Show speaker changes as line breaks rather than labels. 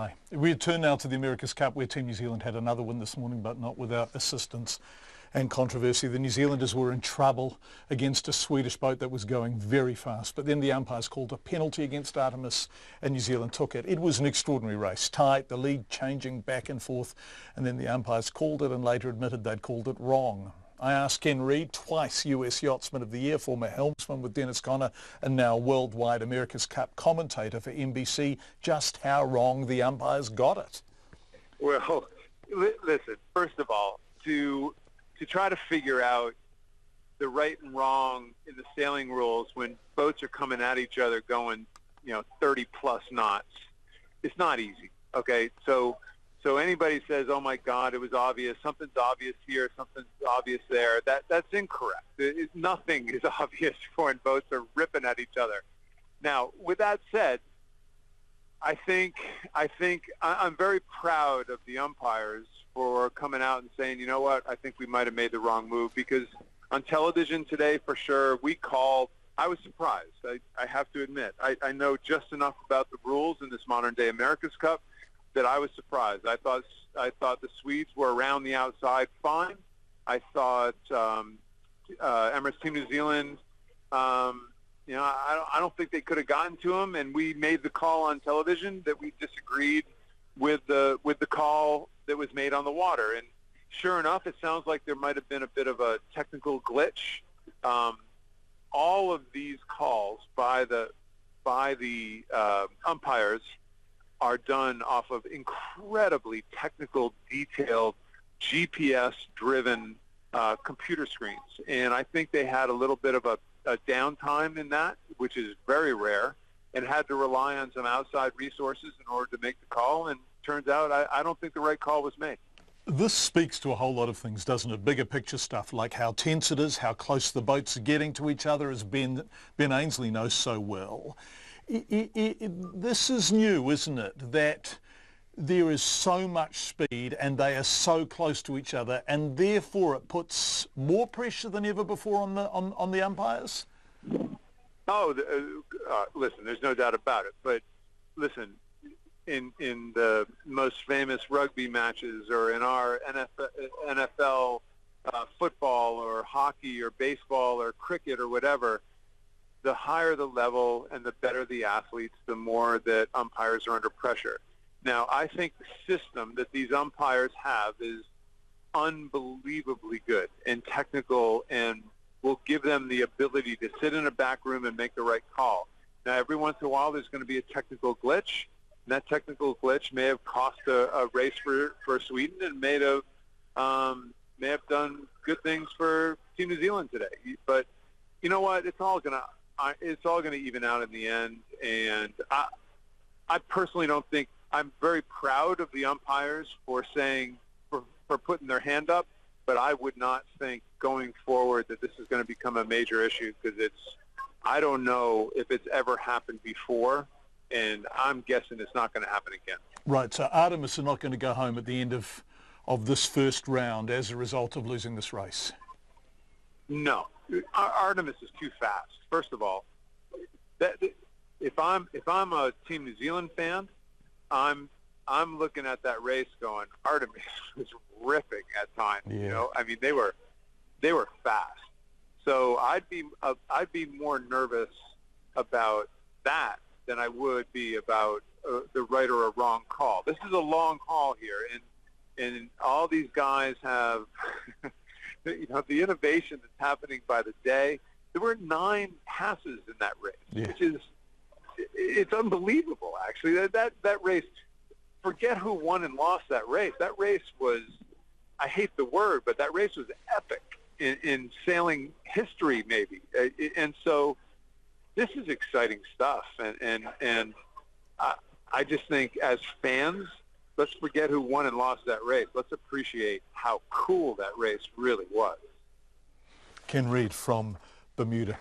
Hi. We turn now to the America's Cup, where Team New Zealand had another win this morning, but not without assistance and controversy. The New Zealanders were in trouble against a Swedish boat that was going very fast, but then the umpires called a penalty against Artemis and New Zealand took it. It was an extraordinary race, tight, the lead changing back and forth, and then the umpires called it and later admitted they'd called it wrong. I asked Ken Reid, twice US Yachtsman of the Year, former helmsman with Dennis Conner, and now worldwide America's Cup commentator for NBC, just how wrong the umpires got it.
Well, listen, first of all, to try to figure out the right and wrong in the sailing rules when boats are coming at each other going, 30-plus knots, it's not easy, okay? So anybody says, oh, my God, it was obvious, something's obvious here, something's obvious there, that's incorrect. Nothing is obvious when boats are ripping at each other. Now, with that said, I think I'm very proud of the umpires for coming out and saying, you know what, I think we might have made the wrong move, because on television today, for sure, we called. I was surprised. I have to admit. I know just enough about the rules in this modern-day America's Cup that I was surprised. I thought the Swedes were around the outside fine. I thought Emirates Team New Zealand, I don't think they could have gotten to them, and we made the call on television that we disagreed with the call that was made on the water. And sure enough, it sounds like there might have been a bit of a technical glitch. All of these calls by the umpires are done off of incredibly technical, detailed, GPS-driven computer screens. And I think they had a little bit of a downtime in that, which is very rare, and had to rely on some outside resources in order to make the call. And turns out I don't think the right call was made.
This speaks to a whole lot of things, doesn't it? Bigger picture stuff, like how tense it is, how close the boats are getting to each other, as Ben Ainslie knows so well. This is new, isn't it? That there is so much speed and they are so close to each other, and therefore it puts more pressure than ever before on the umpires?
Listen, there's no doubt about it. But listen, in the most famous rugby matches, or in our NFL football or hockey or baseball or cricket or whatever, the higher the level and the better the athletes, the more that umpires are under pressure. Now, I think the system that these umpires have is unbelievably good and technical, and will give them the ability to sit in a back room and make the right call. Now, every once in a while, there's going to be a technical glitch, and that technical glitch may have cost a race for Sweden, and may have done good things for Team New Zealand today. But you know what? It's all going to even out in the end. And I personally don't think. I'm very proud of the umpires for putting their hand up, but I would not think going forward that this is going to become a major issue, because I don't know if it's ever happened before, and I'm guessing it's not going to happen again.
Right, so Artemis are not going to go home at the end of this first round as a result of losing this race?
No. Artemis is too fast. First of all, if I'm a Team New Zealand fan, I'm looking at that race going, Artemis was ripping at times.
Yeah.
I mean, they were fast. So I'd be more nervous about that than I would be about the right or a wrong call. This is a long haul here, and all these guys have the innovation that's happening by the day. There were 9 passes in that race, which it's unbelievable, actually. That race, forget who won and lost that race. That race was, I hate the word, but that race was epic in sailing history, maybe. And so this is exciting stuff. And I just think, as fans, let's forget who won and lost that race. Let's appreciate how cool that race really was.
Ken Reid from Bermuda.